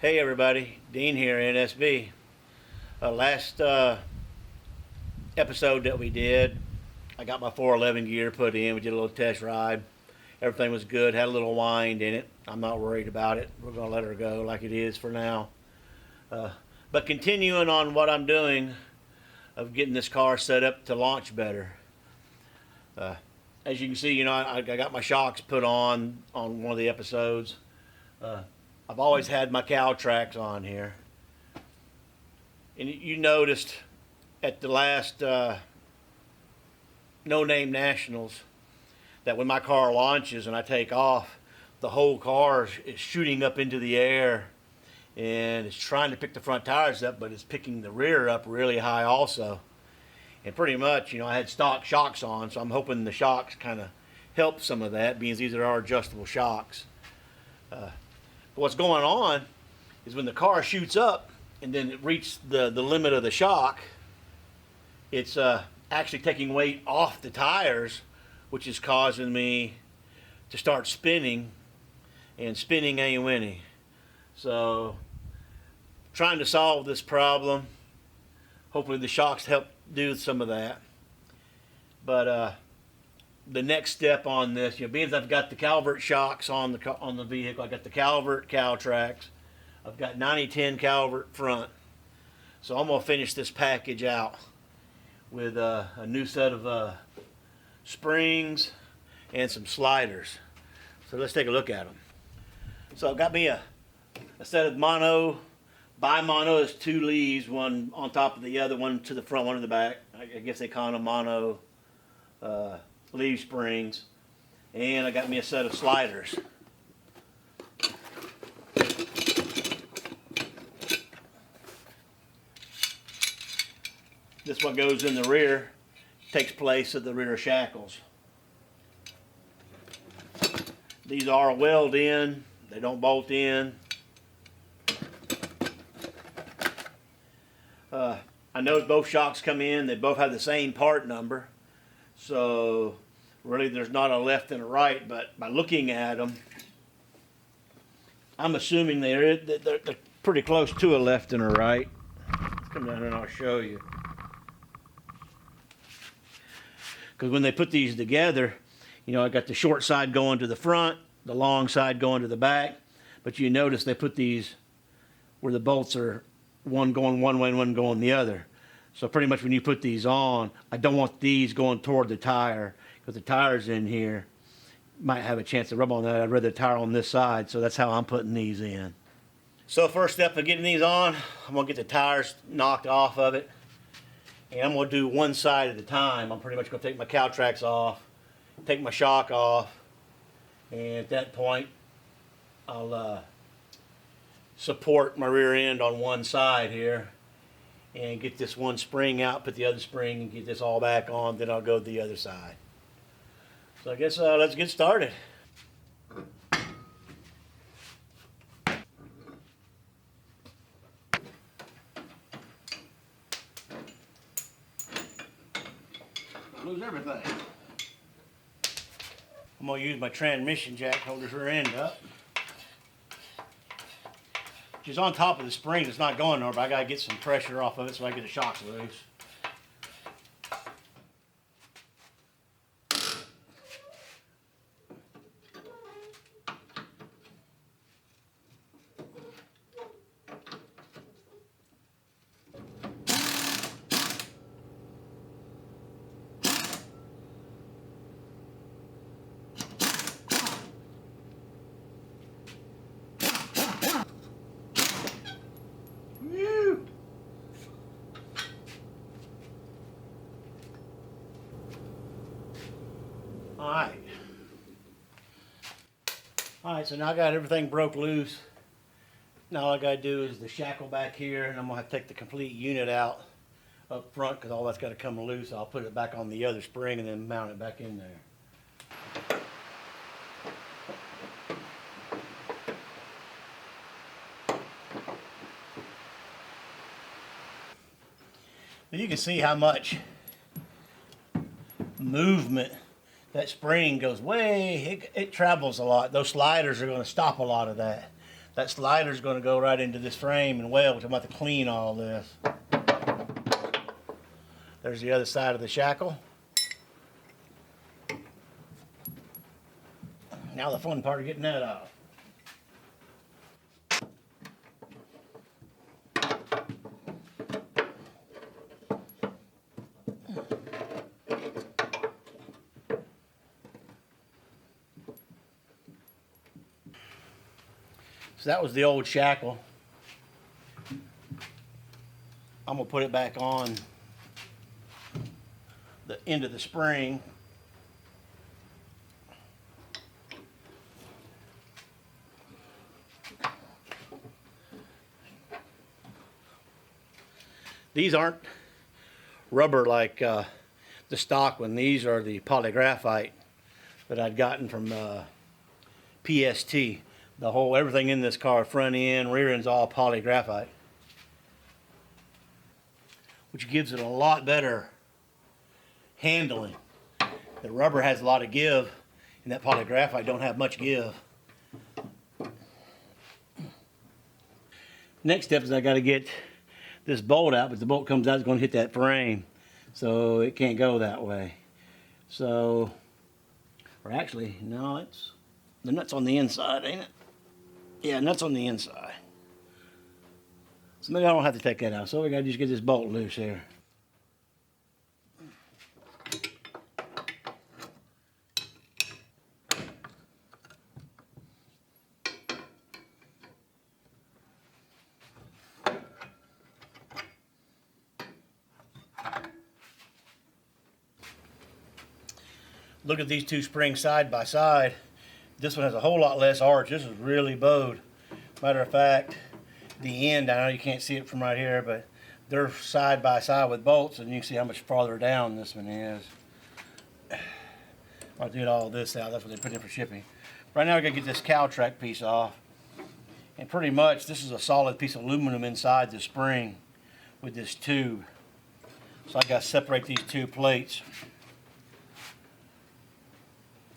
Hey everybody, Dean here, NSB. Last episode that we did, I got my 411 gear put in. We did a little test ride. Everything was good, had a little wind in it. I'm not worried about it. We're going to let her go like it is for now. But continuing on what I'm doing of getting this car set up to launch better. As you can see, I got my shocks put on one of the episodes. I've always had my caltracs on here. And you noticed at the last No Name Nationals that when my car launches and I take off, the whole car is shooting up into the air and it's trying to pick the front tires up, but it's picking the rear up really high also. And pretty much, I had stock shocks on, so I'm hoping the shocks kind of help some of that, being these are our adjustable shocks. But what's going on is when the car shoots up and then it reaches the limit of the shock, it's actually taking weight off the tires, which is causing me to start spinning, and spinning ain't winning. So trying to solve this problem. Hopefully the shocks help do some of that. But the next step on this, being as I've got the Calvert shocks on the vehicle, I got the Calvert caltracs, I've got 9010 Calvert front. So I'm gonna finish this package out with a new set of springs and some sliders. So let's take a look at them. So I've got me a set of mono, bi-mono. There's two leaves, one on top of the other, one to the front, one to the back. I guess they call them mono leaf springs. And I got me a set of sliders. This one goes in the rear, takes place of the rear shackles. These are weld in, they don't bolt in. I know both shocks come in, they both have the same part number. So really there's not a left and a right, but by looking at them, I'm assuming they're pretty close to a left and a right. Let's come down here and I'll show you. Because when they put these together, I got the short side going to the front, the long side going to the back, but you notice they put these where the bolts are one going one way and one going the other. So pretty much when you put these on, I don't want these going toward the tire, because the tire's in here, might have a chance to rub on that. I'd rather the tire on this side, so that's how I'm putting these in. So first step of getting these on, I'm gonna get the tires knocked off of it, and I'm gonna do one side at a time. I'm pretty much gonna take my caltracs off, take my shock off, and at that point, I'll support my rear end on one side here and get this one spring out, put the other spring and get this all back on, then I'll go to the other side. So I guess let's get started. Lose everything. I'm gonna use my transmission jack, hold this rear end up. Which is on top of the spring, it's not going nowhere, but I gotta get some pressure off of it so I get the shocks loose. Alright, so now I got everything broke loose. Now all I gotta do is the shackle back here, and I'm gonna have to take the complete unit out up front because all that's gotta come loose. I'll put it back on the other spring and then mount it back in there. You can see how much movement that spring goes way, it travels a lot. Those sliders are going to stop a lot of that. That slider is going to go right into this frame and weld, which I'm about to clean all this. There's the other side of the shackle. Now the fun part of getting that off. So that was the old shackle. I'm going to put it back on the end of the spring. These aren't rubber like the stock one. These are the polygraphite that I'd gotten from PST. The whole, everything in this car, front end, rear end's all polygraphite, which gives it a lot better handling. The rubber has a lot of give, and that polygraphite don't have much give. Next step is I got to get this bolt out, but the bolt comes out, it's going to hit that frame, so it can't go that way. So, or actually, no, it's the nut's on the inside, ain't it? Yeah, nuts on the inside. So maybe I don't have to take that out. So we gotta just get this bolt loose here. Look at these two springs side by side. This one has a whole lot less arch. This is really bowed. Matter of fact, the end, I know you can't see it from right here, but they're side by side with bolts, and you can see how much farther down this one is. I did all this out. That's what they put in for shipping. Right now, I gotta get this caltrac piece off. And pretty much, this is a solid piece of aluminum inside the spring with this tube. So I gotta separate these two plates.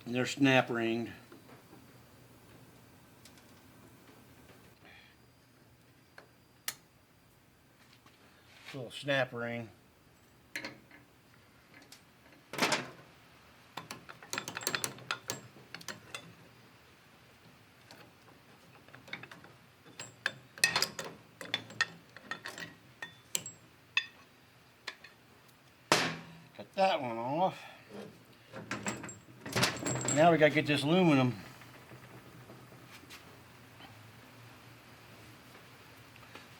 And they're snap ringed. Little snap ring. Cut that one off. Now we got to get this aluminum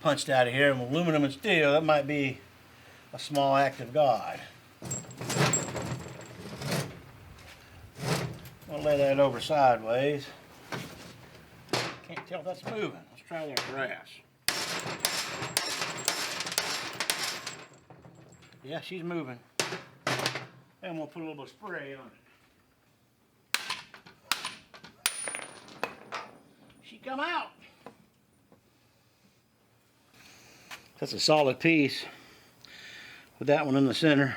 punched out of here, and aluminum and steel, that might be a small act of God. I'll lay that over sideways. Can't tell if that's moving. Let's try that grass. Yeah, she's moving. And we'll put a little spray on it. She come out. That's a solid piece with that one in the center.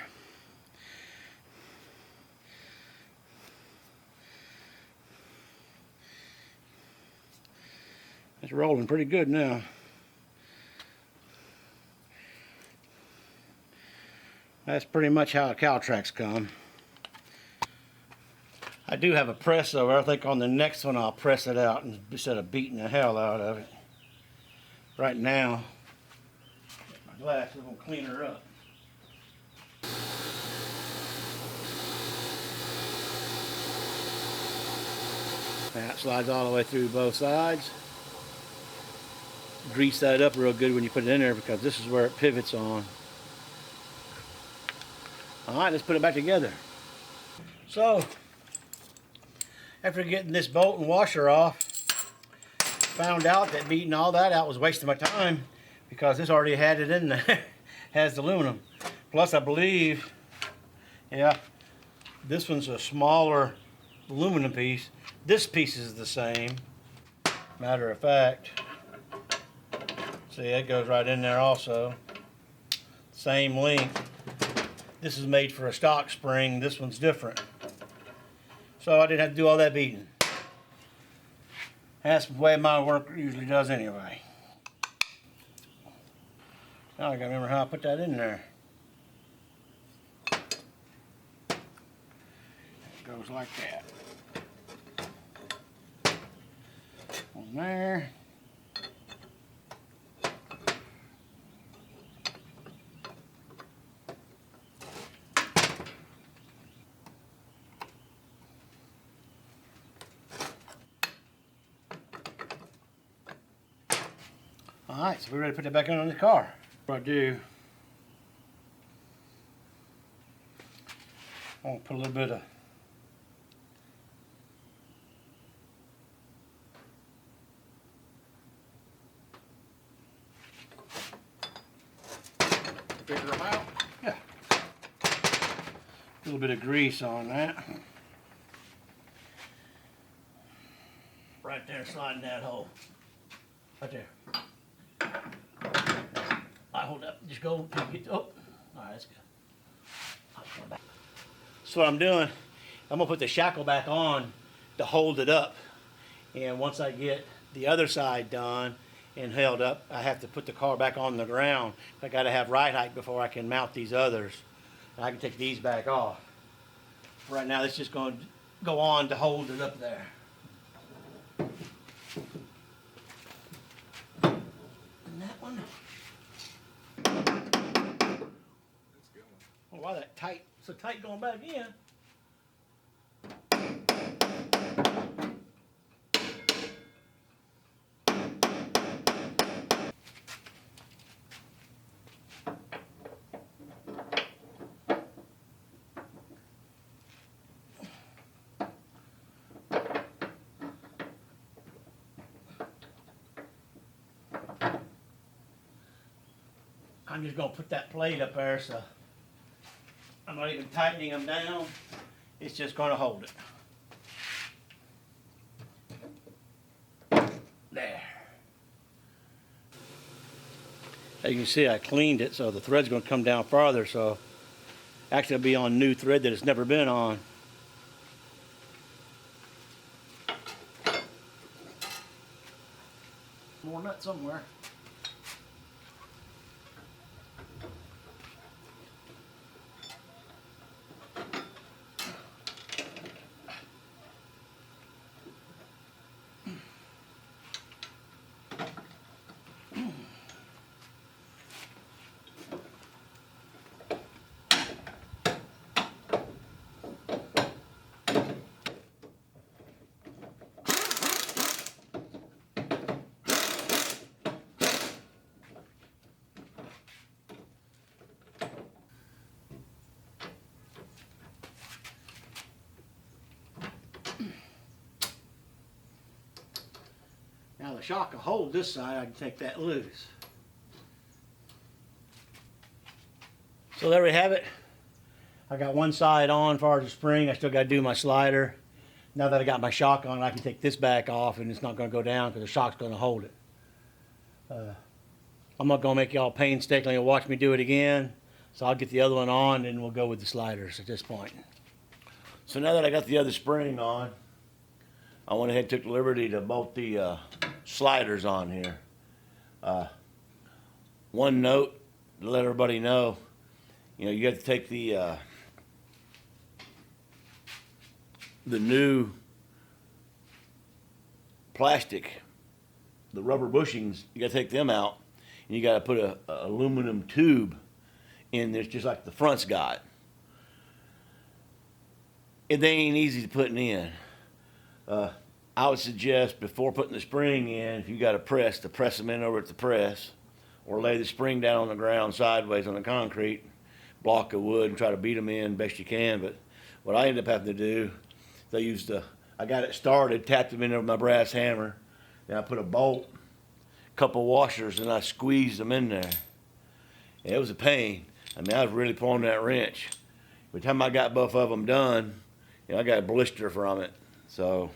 It's rolling pretty good now. That's pretty much how caltracs come. I do have a press over. I think on the next one I'll press it out instead of beating the hell out of it. Right now, my glass is going to clean her up. That slides all the way through both sides. Grease that up real good when you put it in there, because this is where it pivots on. Alright, let's put it back together. So, after getting this bolt and washer off, found out that beating all that out was wasting my time, because this already had it in there. Has the aluminum. Plus, I believe, yeah, this one's a smaller aluminum piece. This piece is the same. Matter of fact, see, it goes right in there also. Same length. This is made for a stock spring. This one's different. So I didn't have to do all that beating. That's the way my work usually does anyway. Now I gotta remember how I put that in there. It goes like that. On there. Alright, so we're ready to put that back on the car. What I do, I'm going to put a little bit of figure them out. Yeah. A little bit of grease on that. Right there, sliding that hole. Right there. I hold up, just go till you get, oh, alright, that's good. So what I'm doing, I'm gonna put the shackle back on to hold it up. And once I get the other side done and held up, I have to put the car back on the ground. I gotta have ride height before I can mount these others. And I can take these back off. Right now, it's just gonna go on to hold it up there. And that one. Oh, why that tight? So tight going back in. I'm just gonna put that plate up there, so I'm not even tightening them down. It's just gonna hold it. There. As you can see, I cleaned it, so the thread's gonna come down farther, so actually it'll be on new thread that it's never been on. More nut somewhere. Now the shock will hold this side, I can take that loose. So there we have it. I got one side on as far as the spring. I still got to do my slider. Now that I got my shock on, I can take this back off and it's not going to go down because the shock's going to hold it. I'm not going to make y'all painstakingly watch me do it again. So I'll get the other one on and we'll go with the sliders at this point. So now that I got the other spring on, I went ahead and took the liberty to bolt the sliders on here. One note to let everybody know, you got to take the new plastic, the rubber bushings, you got to take them out, and you got to put a aluminum tube in there, just like the front's got. They ain't easy to put in. I would suggest before putting the spring in, if you got a press, to press them in over at the press, or lay the spring down on the ground sideways on the concrete, block of wood, and try to beat them in best you can. But what I ended up having to do, I got it started, tapped them in there with my brass hammer, then I put a bolt, a couple washers, and I squeezed them in there. And it was a pain. I mean, I was really pulling that wrench. By the time I got both of them done, I got a blister from it. So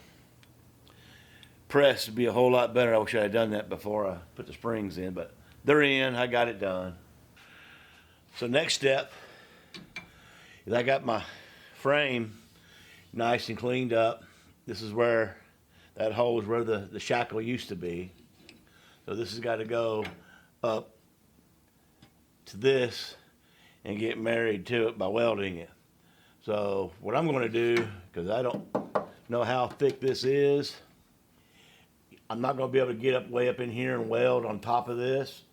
press would be a whole lot better. I wish I had done that before I put the springs in, but they're in. I got it done. So next step is I got my frame nice and cleaned up. This is where That hole is where the shackle used to be. So this has got to go up to this and get married to it by welding it. So what I'm going to do, because I don't know how thick this is, I'm not going to be able to get way up in here and weld on top of this.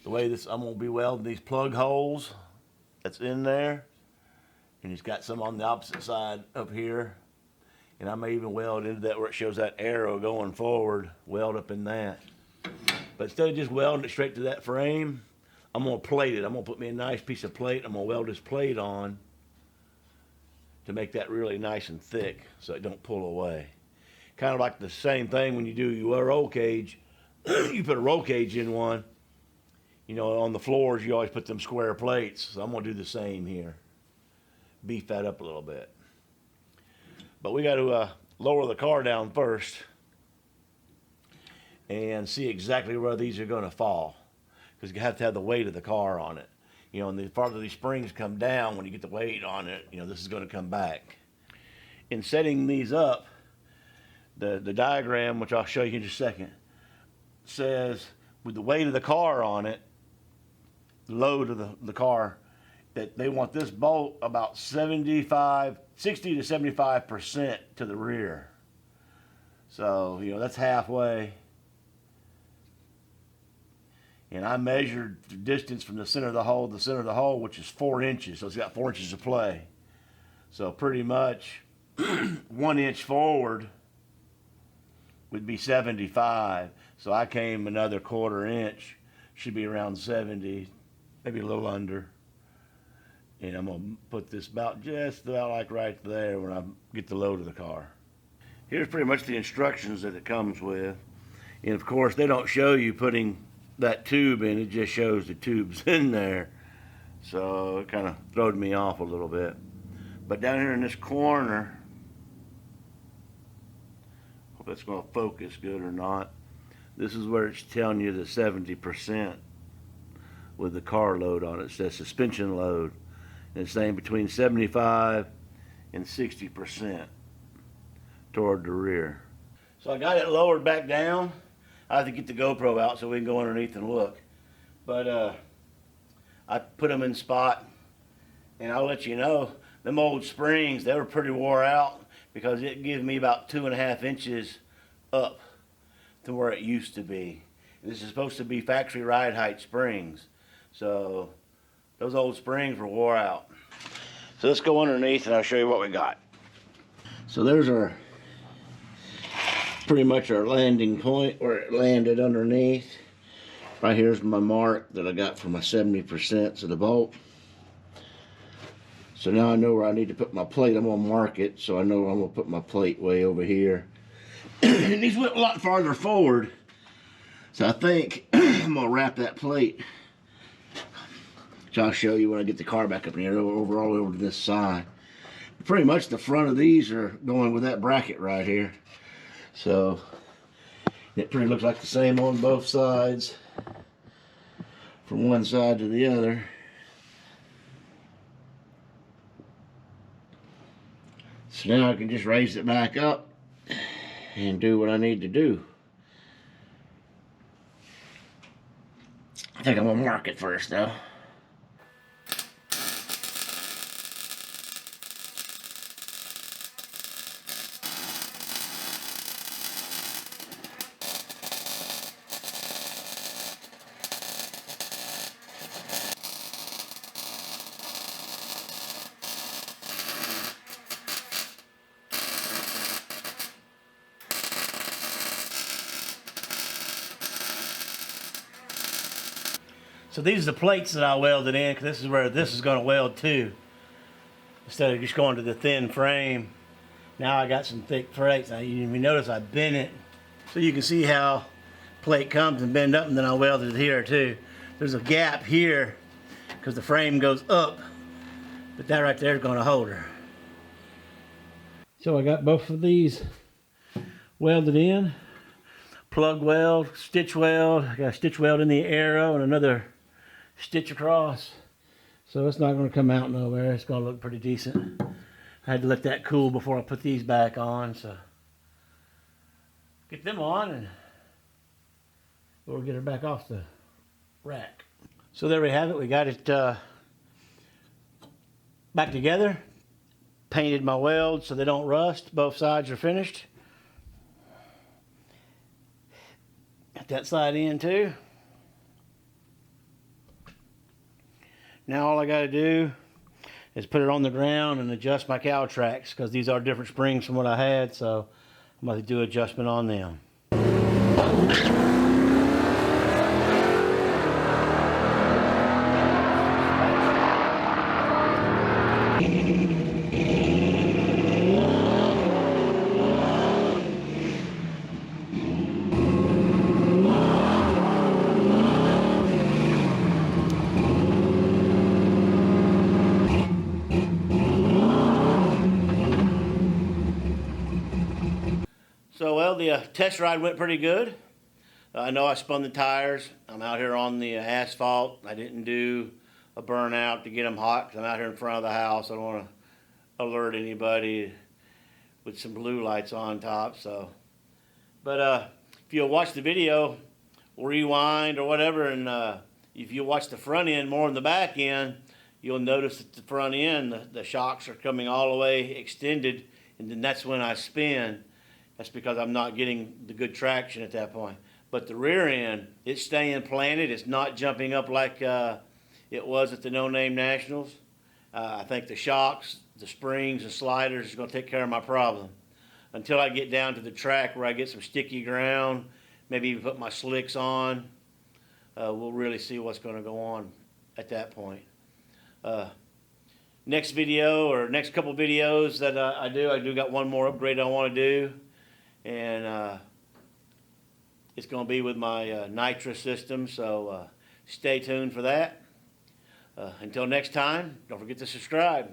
The way this, I'm going to be welding these plug holes that's in there. And he's got some on the opposite side up here. And I may even weld into that where it shows that arrow going forward, weld up in that. But instead of just welding it straight to that frame, I'm going to plate it. I'm going to put me a nice piece of plate. I'm going to weld this plate on to make that really nice and thick so it don't pull away. Kind of like the same thing when you do your roll cage. You put a roll cage in one, you know, on the floors you always put them square plates. So I'm going to do the same here. Beef that up a little bit. But we got to lower the car down first and see exactly where these are going to fall, because you have to have the weight of the car on it. You know, and the farther these springs come down, when you get the weight on it, you know, this is going to come back. In setting these up, the diagram, which I'll show you in just a second, says with the weight of the car on it, the load of the car, that they want this bolt about 60 to 75% to the rear. So, you know, that's halfway. And I measured the distance from the center of the hole to the center of the hole, which is 4 inches. So it's got 4 inches of play. So pretty much 1 inch forward would be 75. So I came another 1/4 inch, should be around 70, maybe a little under. And I'm going to put this just about like right there when I get the load of the car. Here's pretty much the instructions that it comes with. And of course, they don't show you putting that tube in, it just shows the tubes in there. So it kind of throwed me off a little bit. But down here in this corner, hope that's going to focus good or not. This is where it's telling you the 70% with the car load on it. It says suspension load. And it's saying between 75 and 60% toward the rear. So I got it lowered back down. I have to get the GoPro out so we can go underneath and look. But I put them in spot, and I'll let you know, them old springs, they were pretty wore out because it gives me about 2.5 inches up to where it used to be. And this is supposed to be factory ride height springs. So those old springs were wore out. So let's go underneath and I'll show you what we got. So there's our, pretty much our landing point where it landed underneath. Right here's my mark that I got for my 70% of the bolt. So now I know where I need to put my plate. I'm gonna mark it so I know I'm gonna put my plate way over here. And these went a lot farther forward. So I think I'm gonna wrap that plate, which I'll show you when I get the car back up in here, all over to this side. Pretty much the front of these are going with that bracket right here. So it pretty looks like the same on both sides, from one side to the other. So now I can just raise it back up and do what I need to do. I think I'm gonna mark it first though. So these are the plates that I welded in, because this is where this is going to weld to. Instead of just going to the thin frame, now I got some thick plates. Now you notice I bent it, so you can see how plate comes and bend up, and then I welded it here too. There's a gap here because the frame goes up, but that right there is going to hold her. So I got both of these welded in. Plug weld, stitch weld. I got a stitch weld in the arrow and another stitch across. So it's not going to come out nowhere. It's going to look pretty decent. I had to let that cool before I put these back on. So get them on, and we'll get her back off the rack. So there we have it. We got it back together. Painted my welds so they don't rust. Both sides are finished. Got that side in too. Now all I got to do is put it on the ground and adjust my caltracs, because these are different springs from what I had, so I'm going to do adjustment on them. So, well, the test ride went pretty good. I know I spun the tires. I'm out here on the asphalt. I didn't do a burnout to get them hot, because I'm out here in front of the house. I don't want to alert anybody with some blue lights on top. So, but if you'll watch the video, rewind or whatever, and if you watch the front end more than the back end, you'll notice that the front end, the shocks are coming all the way extended, and then that's when I spin. That's because I'm not getting the good traction at that point. But the rear end, it's staying planted. It's not jumping up like it was at the No Name Nationals. I think the shocks, the springs, and sliders is going to take care of my problem. Until I get down to the track where I get some sticky ground, maybe even put my slicks on, we'll really see what's going to go on at that point. Next video, or next couple videos that I do got one more upgrade I want to do. And it's going to be with my nitrous system, so stay tuned for that. Until next time, don't forget to subscribe.